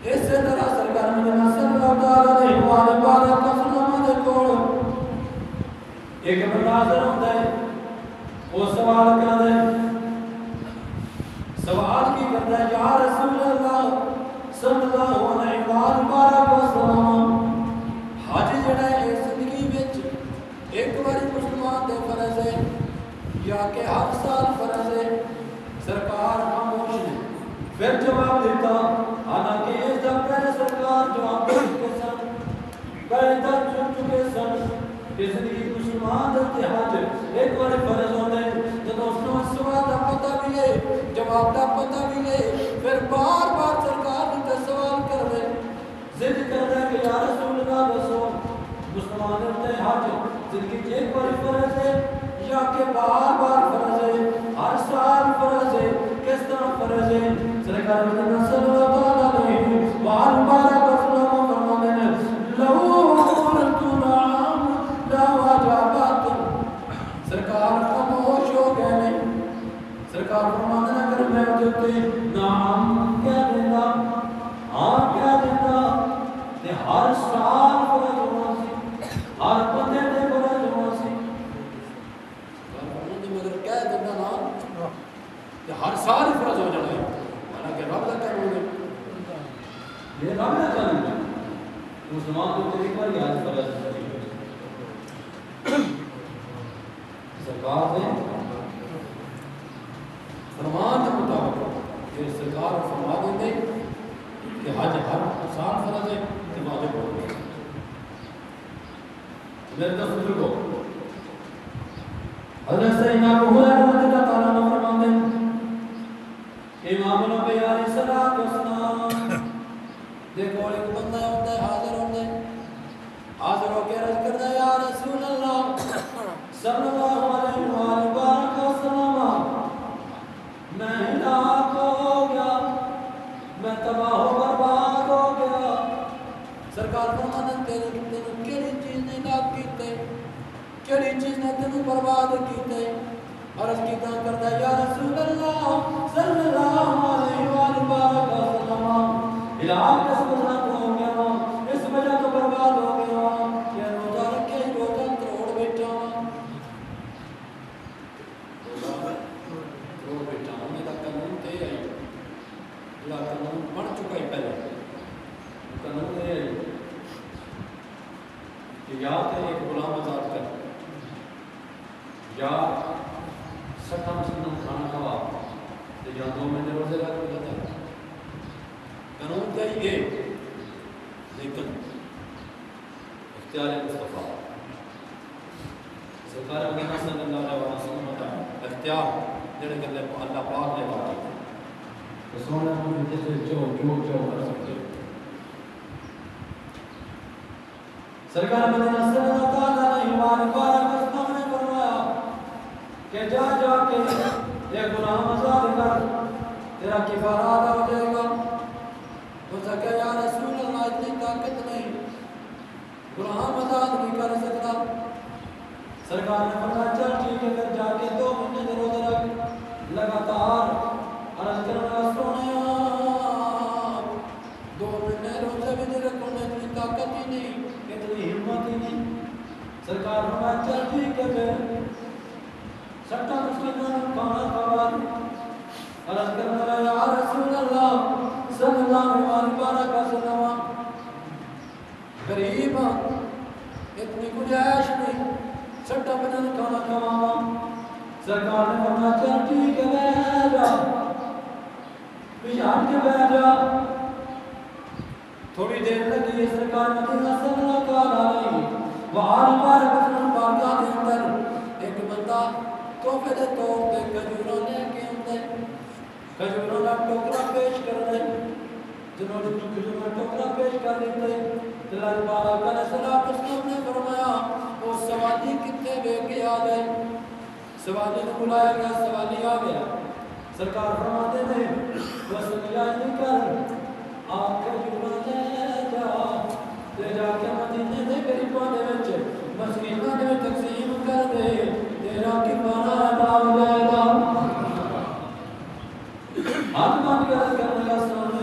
اسی طرح سرکار مدینہ صلی اللہ علیہ وآلہ وسلم دے کول ایک مناظر ہوتا ہے، وہ سوال کرتا ہے، سوال کی کرتا ہے، یا رسول اللہ صلی اللہ علیہ وآلہ وسلم، حج جڑا ہے زندگی وچ ایک باری مسلمان دے فرض ہے یا کہ ہر سال فرض ہے؟ سرکار خاموش نے پھر جواب دیتا، حالانکہ اس دا پہلے سرکار جواب دے چکے سن، پہلے دس چن چکے سن کہ زندگی مسلمان دے حج ایک بار فرض ہوتا ہے، جب اس کو سوال دا پتہ بھی ہے، جواب دا پتہ بھی ہے، پھر بار بار سرکار نے سوال کر دے، ضد کر دے کہ یا رسول اللہ دسو مسلمان دے حج زندگی ایک بار فرض ہے یا کہ بار بار فرض ہے، ہر سال فرض ہے، کس طرح فرض ہے؟ سرکار مدینہ صلی اللہ علیہ وآلہ وسلم فرماتے ہیں، لو قلت نعم لاوجبت، سرکار خاموش ہو گئے نہیں، سرکار فرماتے ہیں اگر میں دیتے نعم کہہ دیتا، ہاں کہہ دیتا، کہ ہر سال فرض ہونا سی، ہر بندے دے فرض ہونا سی، مگر کہہ دیتا نا کہ ہر سال فرض ہو جانا ہے، حالانکہ رب کا قانون ہے، یہ رب کا قانون ہے، مسلمان کو ایک بار یاد فرض ہے، سرکار نے فرمان کے مطابق یہ سرکار فرما دیں کہ حج ہر سال فرض ہے کہ واجب ہو گیا۔ میرے دوست بزرگوں، حضرت سیدنا ابو ہریرہ رضی اللہ تعالیٰ عنہ فرماتے ہیں کہ امام نبی علیہ الصلوۃ والسلام دیکھو ایک بندہ ہوتا ہے، حاضر ہوتا ہے، حاضر ہو کے عرض کرتا ہے، یا رسول اللہ صلی اللہ علیہ وآلہ وسلم، میں ہلاک ہو گیا، میں تباہ و برباد ہو گیا، سرکار فرماتے ہیں تینوں کیڑی چیز نے ہلاک کیتے، کیڑی چیز نے تینوں برباد کیتے؟ عرض کیتا کرتا ہے، یا رسول اللہ صلی اللہ علیہ وآلہ وسلم، ہلاک اس وجہ تو ہو گیا، اس وجہ تو برباد ہو گیا کہ روزہ رکھے روزہ توڑ بیٹھا، توڑ بیٹھا، ہمیں کا قانون تے ہے، اللہ قانون بن چکا ہے، پہلے قانون ہے کہ یا تو ایک غلام آزاد کر، یا سٹا مسلم کھانا کھوا، یا 2 مہینے روزے رکھ کے جاتا ہے، قانون تو ہی ہے، لیکن اختیار مصطفیٰ سرکار مدینہ صلی اللہ علیہ وسلم کا اختیار جڑے کہ اللہ پاک نے بات کی، سونے کو جیسے جو کر سکتے، سرکار مدینہ صلی اللہ علیہ وآلہ وسلم نے فرمایا کہ جا کے یہ غلام آزاد کر، تیرا کفارہ ادا ہو جائے گا۔ وہ کہا یا رسول اللہ اتنی طاقت نہیں، غلام آزاد نہیں کر سکتا، سرکار نے فرمایا چل ٹھیک ہے، پھر جا کے 2 مہینے روزے رکھ، لگاتار عرض کرنا سونے 2 مہینے روزے بھی نہیں رکھوں میں اتنی طاقت ہی نہیں، اتنی ہمت ہی نہیں، سرکار نے فرمایا چل ٹھیک ہے، پھر سٹا مسلمان کھانا کھوا، عرض کرنا یا رسول اللہ صلی اللہ علیہ وسلم، غریب اتنی گنجائش نہیں، سٹا بنان کھانا کھوا، سرکار نے فرمایا چل ٹھیک ہے بیٹھ جا، پیچھے کے بیٹھ جا، تھوڑی دیر لگی، سرکار مدینہ صلی اللہ علیہ وآلہ وسلم بارگاہ کے اندر ایک بندہ تحفے دے طور پہ کھجوراں لے کے آتا ہے، کھجوراں کا ٹوکرا پیش کرتا ہے، جنہوں نے کھجوراں کا ٹوکرا پیش کر دیتے ہیں، اللہ پاک علیہ السلام نے فرمایا وہ سوالی کتنے بے کے آ گئے، سوالی نے بلایا گیا، سوالی آ گیا، سرکار فرماتے ہیں وسیلہ نہیں کر، آپ کھجوراں لے جا کے مدینے دے غریباں دے وچ مسکیناں دے وچ تقسیم کر دے، تیرا کفارہ ادا ہو جائے گا۔ ہاتھ مان کے عرض کرنے کا سامنے